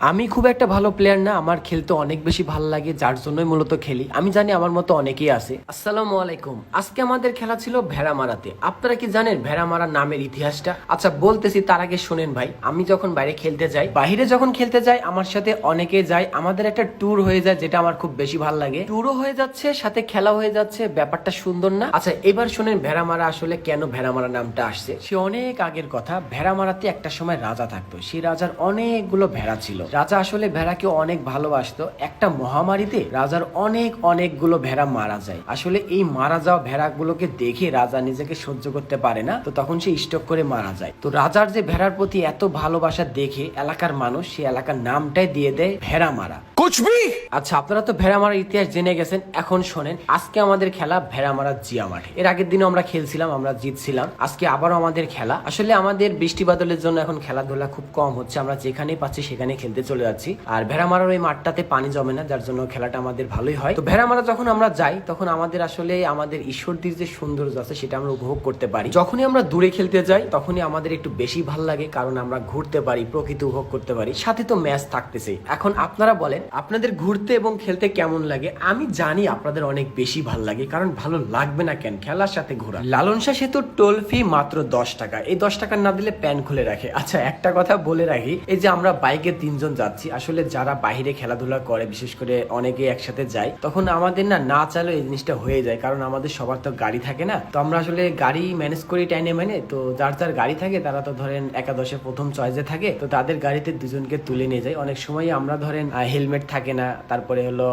আমি খুব একটা ভালো প্লেয়ার না, আমার খেলতে অনেক বেশি ভালো লাগে, যার জন্যই মূলত খেলি। আমি জানি আমার মতো অনেকেই আছে। আসসালামু আলাইকুম। আজকে আমাদের খেলা ছিল ভেড়া মারাতে। আপনারা কি জানেন ভেড়া মারা নামের ইতিহাসটা? আচ্ছা বলতেছি, তার আগে শোনেন ভাই। আমি যখন বাইরে খেলতে যাই আমার সাথে অনেকে যায়। আমাদের একটা ট্যুর হয়ে যায়, যেটা আমার খুব বেশি ভালো লাগে। ট্যুরও হয়ে যাচ্ছে, সাথে খেলা হয়ে যাচ্ছে। ব্যাপারটা সুন্দর না? আচ্ছা এবার শোনেন ভেড়া মারা আসলে কেন ভেড়া মারা নামটা আসছে। সে অনেক আগের কথা। ভেড়া মারাতে একটা সময় রাজা থাকতো। সেই রাজার অনেকগুলো ভেড়া ছিল। রাজা আসলে ভেড়াকে অনেক ভালোবাসতো। একটা মহামারীতে রাজার অনেকগুলো ভেড়া মারা যায়। আসলে এই মারা যাওয়া ভেড়াগুলোকে দেখে রাজা নিজেকে সহ্য করতে পারে না, তো তখন সে স্ট্রোক করে মারা যায়। তো রাজার যে ভেড়ার প্রতি এত ভালোবাসা দেখে এলাকার মানুষ সেই এলাকার নামটাই দিয়ে দেয় ভেড়া মারা। আচ্ছা আপনারা তো ভেড়া মারার ইতিহাস জেনে গেছেন, এখন শোনেন আজকে আমাদের খেলা ভেড়া মারা জিয়া মাঠে। এর আগের দিনও আমরা খেলছিলাম, আমরা জিতছিলাম। আজকে আবারও আমাদের খেলা। আসলে আমাদের বৃষ্টি বাদলের জন্য এখন খেলাধুলা খুব কম হচ্ছে, আমরা যেখানে পাচ্ছি সেখানে খেলতে চলে যাচ্ছি। আর ভেড়া মারার ওই মাঠটাতে পানি জমে না, যার জন্য খেলাটা আমাদের ভালোই হয়। তো ভেড়া মারা যখন আমরা যাই তখন আমাদের আসলে আমাদের ঈশ্বরদীর যে সৌন্দর্য আছে সেটা আমরা উপভোগ করতে পারি। যখনই আমরা দূরে খেলতে যাই তখনই আমাদের একটু বেশি ভালো লাগে, কারণ আমরা ঘুরতে পারি, প্রকৃতি উপভোগ করতে পারি, সাথে তো ম্যাচ থাকতেছে। এখন আপনারা বলেন আপনাদের ঘুরতে এবং খেলতে কেমন লাগে? আমি জানি আপনাদের অনেক বেশি ভালো লাগে, কারণ ভালো লাগবে না কেন? খেলার সাথে ঘোরা। লালন শাহ সেতু টোল ফি মাত্র 10 টাকা। এই 10 টাকা না দিলে প্যান খুলে রাখে। আচ্ছা একটা কথা বলে রাখি, এই যে আমরা বাইকে 3 জন যাচ্ছি, আসলে যারা বাইরে খেলাধুলা করে, বিশেষ করে অনেকে একসাথে যায়, তখন আমাদের না চাইলেও এই জিনিসটা হয়ে যায়, কারণ আমাদের সবার তো গাড়ি থাকে না। তো আমরা আসলে গাড়ি ম্যানেজ করি টাইনে মানে। তো যার যার গাড়ি থাকে তারা তো ধরেন একাদশে প্রথম চয়েসে থাকে, তো তাদের গাড়িতে দুজনকে তুলে নিয়ে যায়। অনেক সময় আমরা ধরেন হেলমেট থাকে না, তারপরে হলো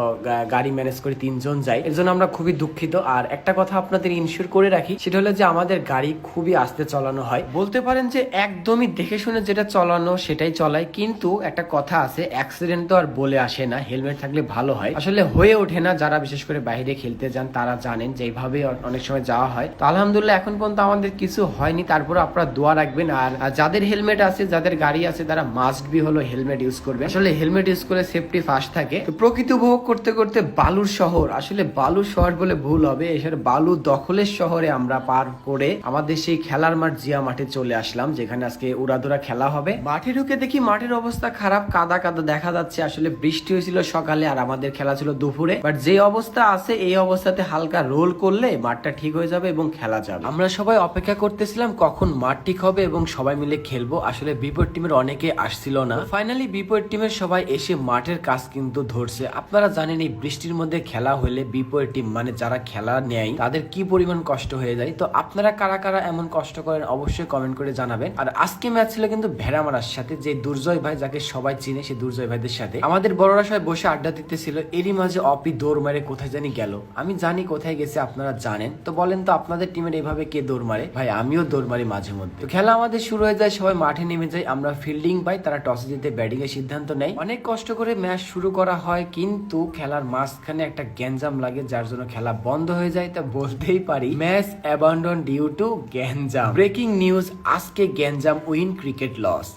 গাড়ি ম্যানেজ করে 3 জন যাই, এর জন্য আমরা খুবই দুঃখিত। আর একটা কথা আপনাদের ইনশিওর করে রাখি, সেটা হলো যে আমাদের গাড়ি খুবই আস্তে চালানো হয়। বলতে পারেন যে একদমই দেখে শুনে যেটা চালানো সেটাই চলাই, কিন্তু একটা কথা আছে, অ্যাক্সিডেন্ট তো আর বলে আসে না, হেলমেট থাকলে ভালো হয়। আসলে হয়ে ওঠে না, যারা বিশেষ করে বাইরে খেলতে যান তারা জানেন যে এইভাবে অনেক সময় যাওয়া হয়। তো আলহামদুলিল্লাহ এখন পর্যন্ত আমাদের কিছু হয়নি, তারপরে আপনারা দোয়া রাখবেন। আর যাদের হেলমেট আছে, যাদের গাড়ি আছে, তারা মাস্ট বি হলো হেলমেট ইউজ করবে। আসলে হেলমেট ইউজ করে সেফটি ফার্স্ট থাকে। তো প্রকৃতি উপভোগ করতে করতে বালুর শহর, আসলে বালুর শহর বলে ভুল হবে, এসব বালু দখলের শহরে আমরা পার করে আমাদের সেই খেলার মাঠ জিয়া মাঠে চলে আসলাম, যেখানে আজকে উড়াদুরা খেলা হবে। মাঠে ঢুকে দেখি মাঠের অবস্থা খারাপ, কাদা কাদা দেখা যাচ্ছে। আসলে বৃষ্টি হয়েছিল সকালে আর আমাদের খেলা ছিল দুপুরে। বাট যে অবস্থা আছে এই অবস্থাতে হালকা রোল করলে মাঠটা ঠিক হয়ে যাবে এবং খেলা যাবে। আমরা সবাই অপেক্ষা করতেছিলাম কখন মাঠ ঠিক হবে এবং সবাই মিলে খেলবো। আসলে বিপরীত টিমের অনেকে আসছিল না, ফাইনালি বিপরীত টিমের সবাই এসে মাঠের কাজ কিন্তু ধরছে। আপনারা জানেন এই বৃষ্টির মধ্যে খেলা হলে বিপরীত টিম মানে যারা খেলা নেয় তাদের কি পরিমাণ কষ্ট হয়ে যায়। তো আপনারা কারা কারা এমন কষ্ট করেন অবশ্যই কমেন্ট করে জানাবেন। আর আজকে ম্যাচ ছিল কিন্তু ভেড়া মারার সাথে, যে দুর্জয় ভাই যাকে সবাই চিনে, সেই দুর্জয় ভাইদের সাথে। আমাদের বড়রা সবাই বসে আড্ডা দিতেছিল, এরই মাঝে অপি দৌড় মারে কোথায় জানি গেল। আমি জানি কোথায় গেছে, আপনারা জানেন। তো বলেন তো আপনাদের টিমের এইভাবে কে দৌড় মারে? ভাই আমিও দৌড় মারি মাঝে মধ্যে। তো খেলা আমাদের শুরু হয়ে যায়, সবাই মাঠে নেমে যায়, আমরা ফিল্ডিং পাই, তারা টসে জিতে ব্যাটিং এর সিদ্ধান্ত নেয়। অনেক কষ্ট করে ম্যাচ শুরু করা হয়, কিন্তু খেলার মাঝখানে একটা গ্যাঞ্জাম লাগে, যার জন্য খেলা বন্ধ হয়ে যায়। তা বলতেই পারি ম্যাচ অ্যাবান্ডন ডিউ টু গ্যাঞ্জাম। ব্রেকিং নিউজ, আজকে গ্যাঞ্জাম উইন, ক্রিকেট লস।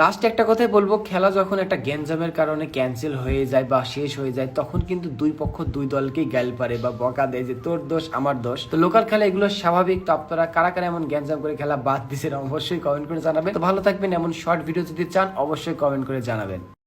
লাস্ট একটা কথাই বলবো, খেলা যখন একটা গ্যাঞ্জামের কারণে ক্যান্সেল হয়ে যায় বা শেষ হয়ে যায়, তখন কিন্তু দুই পক্ষ দুই দলকেই গাইল পারে বা বকা দেয় যে তোর দোষ আমার দোষ। তো লোকাল খেলা এগুলো স্বাভাবিক। তো আপনারা কারা কারা এমন গ্যাঞ্জাম করে খেলা বাদ দিচ্ছেন অবশ্যই কমেন্ট করে জানাবেন। তো ভালো থাকবেন। এমন শর্ট ভিডিও যদি চান অবশ্যই কমেন্ট করে জানাবেন।